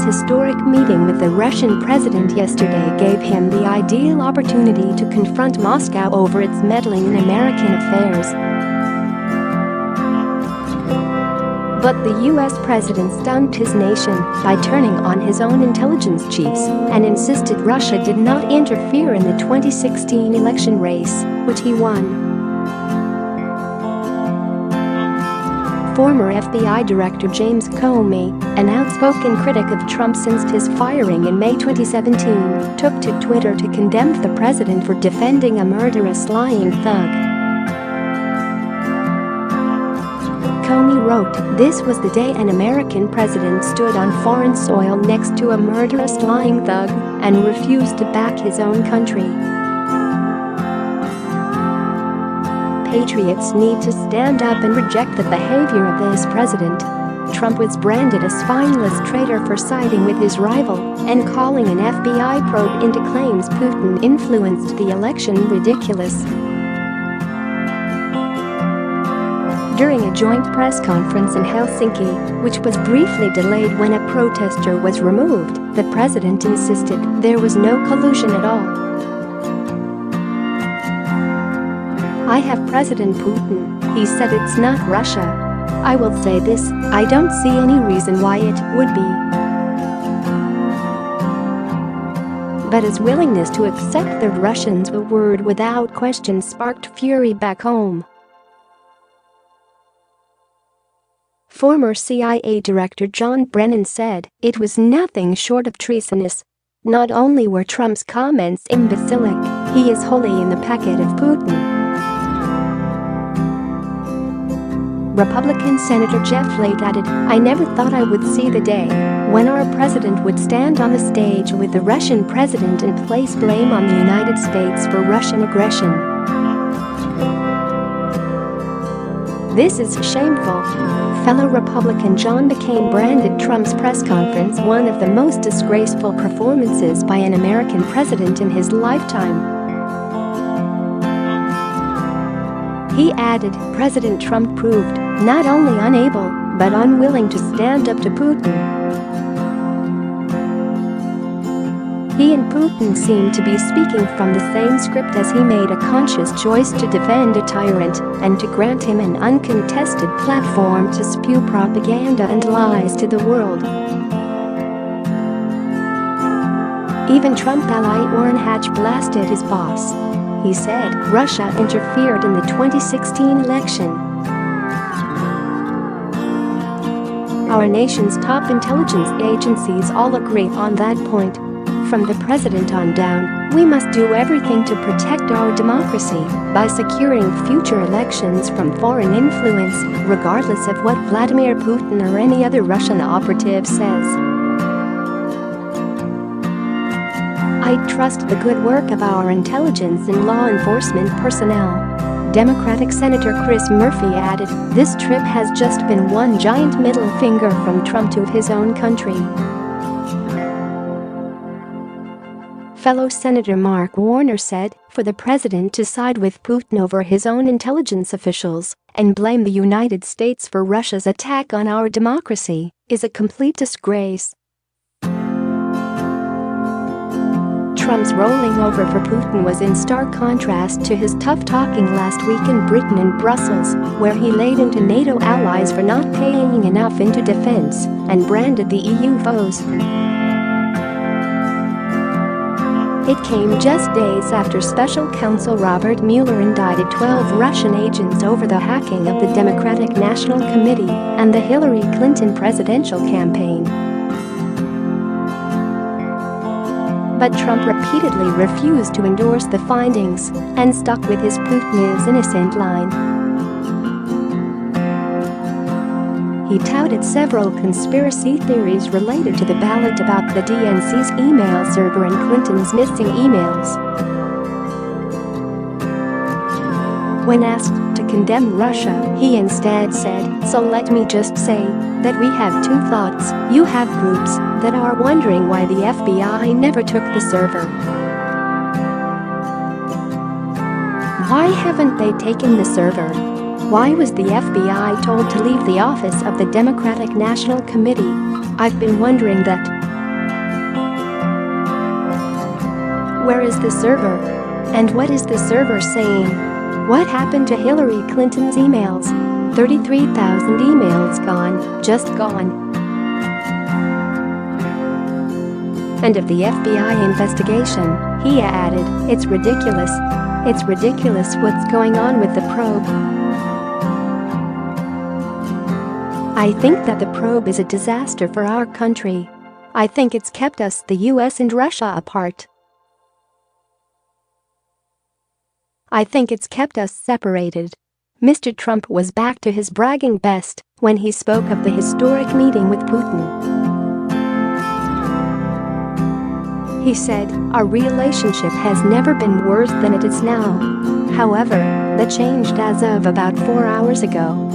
historic meeting with the Russian president yesterday gave him the ideal opportunity to confront Moscow over its meddling in American affairs. But the U.S. president stunned his nation by turning on his own intelligence chiefs and insisted Russia did not interfere in the 2016 election race, which he won. Former FBI Director James Comey, an outspoken critic of Trump since his firing in May 2017, took to Twitter to condemn the president for defending a murderous lying thug. Comey wrote, "This was the day an American president stood on foreign soil next to a murderous lying thug and refused to back his own country. Patriots need to stand up and reject the behavior of this president." Trump was branded a spineless traitor for siding with his rival and calling an FBI probe into claims Putin influenced the election ridiculous. During a joint press conference in Helsinki, which was briefly delayed when a protester was removed, the president insisted there was no collusion at all. "I have President Putin," he said. "It's not Russia. I will say this, I don't see any reason why it would be." But his willingness to accept the Russians' word without question sparked fury back home. Former CIA Director John Brennan said, "It was nothing short of treasonous. Not only were Trump's comments imbecilic, he is wholly in the pocket of Putin." Republican Senator Jeff Flake added, "I never thought I would see the day when our president would stand on the stage with the Russian president and place blame on the United States for Russian aggression. This is shameful." Fellow Republican John McCain branded Trump's press conference one of the most disgraceful performances by an American president in his lifetime. He added, "President Trump proved not only unable but unwilling to stand up to Putin. He and Putin seem to be speaking from the same script as he made a conscious choice to defend a tyrant and to grant him an uncontested platform to spew propaganda and lies to the world." Even Trump ally Orrin Hatch blasted his boss. He said, "Russia interfered in the 2016 election. Our nation's top intelligence agencies all agree on that point. From the president on down, we must do everything to protect our democracy by securing future elections from foreign influence, regardless of what Vladimir Putin or any other Russian operative says. I trust the good work of our intelligence and law enforcement personnel." Democratic Senator Chris Murphy added, "This trip has just been one giant middle finger from Trump to his own country." Fellow Senator Mark Warner said, "For the president to side with Putin over his own intelligence officials and blame the United States for Russia's attack on our democracy is a complete disgrace." Trump's rolling over for Putin was in stark contrast to his tough talking last week in Britain and Brussels, where he laid into NATO allies for not paying enough into defense and branded the EU foes. It came just days after Special Counsel Robert Mueller indicted 12 Russian agents over the hacking of the Democratic National Committee and the Hillary Clinton presidential campaign. But Trump repeatedly refused to endorse the findings and stuck with his "Putin is innocent" line. He touted several conspiracy theories related to the ballot about the DNC's email server and Clinton's missing emails. When asked to condemn Russia, he instead said, "So let me just say that we have two thoughts. You have groups that are wondering why the FBI never took the server. Why haven't they taken the server? Why was the FBI told to leave the office of the Democratic National Committee? I've been wondering that. Where is the server? And what is the server saying? What happened to Hillary Clinton's emails? 33,000 emails gone, just gone. And of the FBI investigation, he added, it's ridiculous. It's ridiculous what's going on with the probe. I think that the probe is a disaster for our country. I think it's kept us, the US and Russia, apart. I think it's kept us separated. Mr. Trump was back to his bragging best when he spoke of the historic meeting with Putin. He said, our relationship has never been worse than it is now. However, that changed as of about 4 hours ago.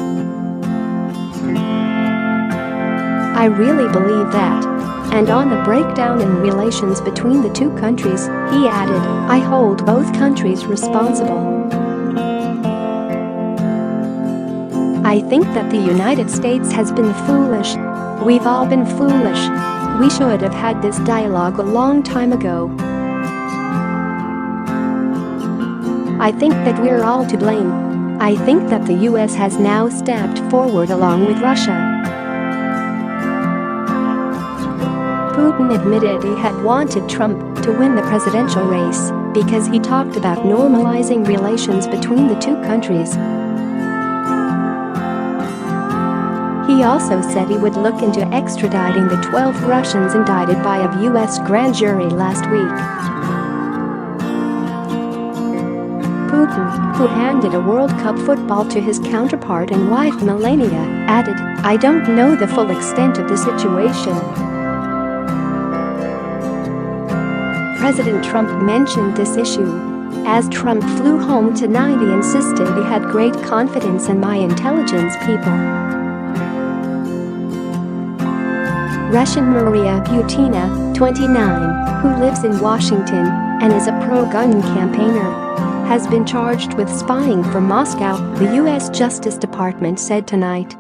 I really believe that. And on the breakdown in relations between the two countries, he added, I hold both countries responsible. I think that the United States has been foolish. We've all been foolish. We should have had this dialogue a long time ago. I think that we're all to blame. I think that the US has now stepped forward along with Russia. Putin admitted he had wanted Trump to win the presidential race because he talked about normalizing relations between the two countries. He also said he would look into extraditing the 12 Russians indicted by a US grand jury last week. Putin, who handed a World Cup football to his counterpart and wife Melania, added, I don't know the full extent of the situation. President Trump mentioned this issue. As Trump flew home tonight, he insisted he had great confidence in my intelligence people. Russian Maria Butina, 29, who lives in Washington and is a pro-gun campaigner, has been charged with spying for Moscow, the U.S. Justice Department said tonight.